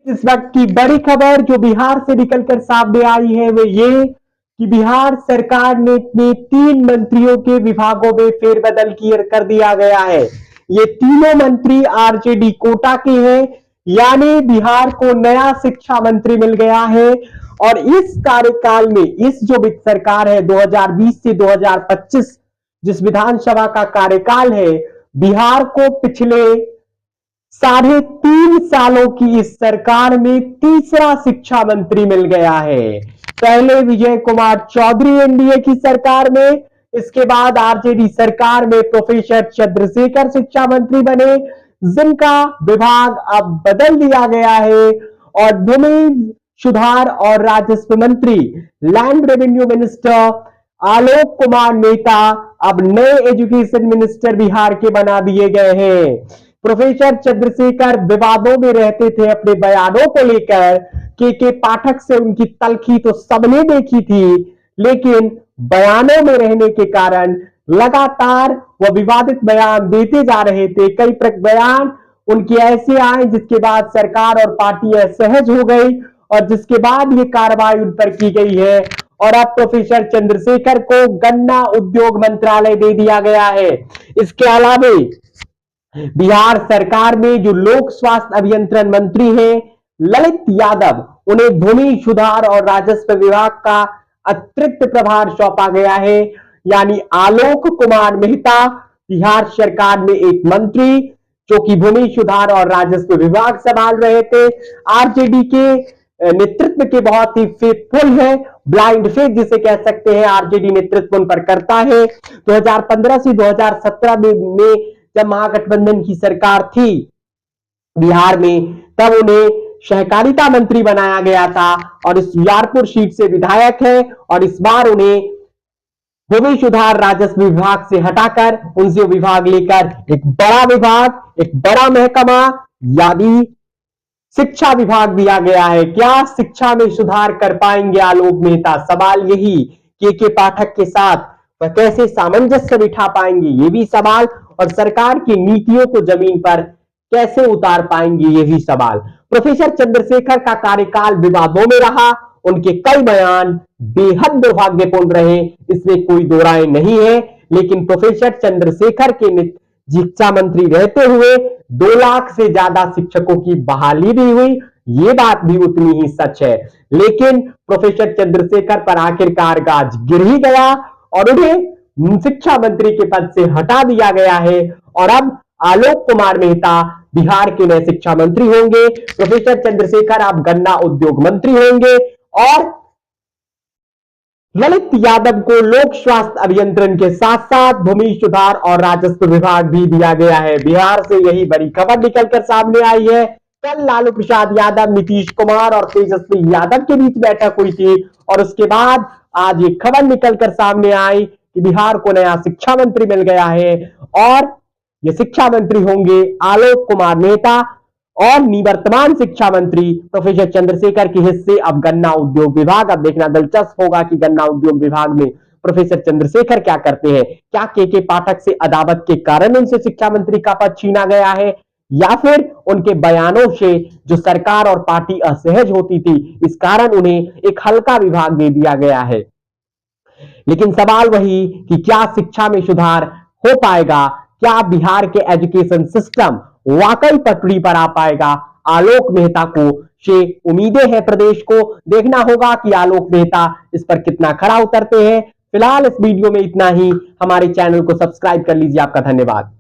इस वक्त की बड़ी खबर जो बिहार से निकलकर सामने आई है वो ये कि बिहार सरकार ने 3 मंत्रियों के विभागों में फेरबदल कर दिया गया है। ये तीनों मंत्री आरजेडी कोटा के हैं, यानी बिहार को नया शिक्षा मंत्री मिल गया है। और इस कार्यकाल में इस जो सरकार है 2020 से 2025 जिस विधानसभा का कार्यकाल है, बिहार को पिछले 3.5 सालों की इस सरकार में तीसरा शिक्षा मंत्री मिल गया है। पहले विजय कुमार चौधरी एनडीए की सरकार में, इसके बाद आरजेडी सरकार में प्रोफेसर चंद्रशेखर शिक्षा मंत्री बने, जिनका विभाग अब बदल दिया गया है और भूमि सुधार और राजस्व मंत्री land revenue minister Alok Kumar Mehta अब नए एजुकेशन मिनिस्टर बिहार के बना दिए गए हैं। प्रोफेसर चंद्रशेखर विवादों में रहते थे अपने बयानों को लेकर। के पाठक से उनकी तलखी तो सबने देखी थी, लेकिन बयानों में रहने के कारण लगातार वह विवादित बयान देते जा रहे थे। कई बयान उनके ऐसे आए जिसके बाद सरकार और पार्टी असहज हो गई और जिसके बाद ये कार्रवाई उन पर की गई है। और अब प्रोफेसर चंद्रशेखर को गन्ना उद्योग मंत्रालय दे दिया गया है। इसके अलावा बिहार सरकार में जो लोक स्वास्थ्य अभियंत्रण मंत्री हैं ललित यादव, उन्हें भूमि सुधार और राजस्व विभाग का अतिरिक्त प्रभार सौंपा गया है। यानी आलोक कुमार मेहता बिहार सरकार में एक मंत्री जो कि भूमि सुधार और राजस्व विभाग संभाल रहे थे, आरजेडी के नेतृत्व के बहुत ही फेथफुल है, ब्लाइंड फेथ जिसे कह सकते हैं, आरजेडी नेतृत्व उन पर करता है। 2015 से 2017 में जब महागठबंधन की सरकार थी बिहार में, तब उन्हें सहकारिता मंत्री बनाया गया था और इस उजियारपुर सीट से विधायक है। और इस बार उन्हें भूमि सुधार राजस्व विभाग से हटाकर उनसे विभाग लेकर एक बड़ा विभाग, एक बड़ा महकमा यानी शिक्षा विभाग दिया गया है। क्या शिक्षा में सुधार कर पाएंगे आलोक मेहता? सवाल यही के पाठक के साथ वह कैसे सामंजस्य बिठा पाएंगे, ये भी सवाल। और सरकार की नीतियों को जमीन पर कैसे उतार पाएंगे, ये भी सवाल। प्रोफेसर चंद्रशेखर का कार्यकाल विवादों में रहा, उनके कई बयान बेहद दुर्भाग्यपूर्ण रहे, इसमें कोई दो राय नहीं है। लेकिन प्रोफेसर चंद्रशेखर के शिक्षा मंत्री रहते हुए 2 लाख से ज्यादा शिक्षकों की बहाली भी हुई, ये बात भी उतनी ही सच है। लेकिन प्रोफेसर चंद्रशेखर पर आखिरकार गाज गिर ही गया और उन्हें शिक्षा मंत्री के पद से हटा दिया गया है। और अब आलोक कुमार मेहता बिहार के नए शिक्षा मंत्री होंगे, प्रोफेसर चंद्रशेखर अब गन्ना उद्योग मंत्री होंगे और ललित यादव को लोक स्वास्थ्य अभियंत्रण के साथ साथ भूमि सुधार और राजस्व विभाग भी दिया गया है। बिहार से यही बड़ी खबर निकलकर सामने आई है। कल लालू प्रसाद यादव, नीतीश कुमार और तेजस्वी यादव के बीच बैठक हुई थी और उसके बाद आज ये खबर निकलकर सामने आई कि बिहार को नया शिक्षा मंत्री मिल गया है और ये शिक्षा मंत्री होंगे आलोक कुमार मेहता और निवर्तमान शिक्षा मंत्री प्रोफेसर चंद्रशेखर के हिस्से अब गन्ना उद्योग विभाग। अब देखना दिलचस्प होगा कि गन्ना उद्योग विभाग में प्रोफेसर चंद्रशेखर क्या करते हैं। क्या के पाठक से अदावत के कारण उनसे शिक्षा मंत्री का पद छीना गया है या फिर उनके बयानों से जो सरकार और पार्टी असहज होती थी इस कारण उन्हें एक हल्का विभाग दे दिया गया है। लेकिन सवाल वही कि क्या शिक्षा में सुधार हो पाएगा, क्या बिहार के एजुकेशन सिस्टम वाकई पटरी पर आ पाएगा? आलोक मेहता को से उम्मीदें हैं प्रदेश को। देखना होगा कि आलोक मेहता इस पर कितना खरा उतरते हैं। फिलहाल इस वीडियो में इतना ही। हमारे चैनल को सब्सक्राइब कर लीजिए। आपका धन्यवाद।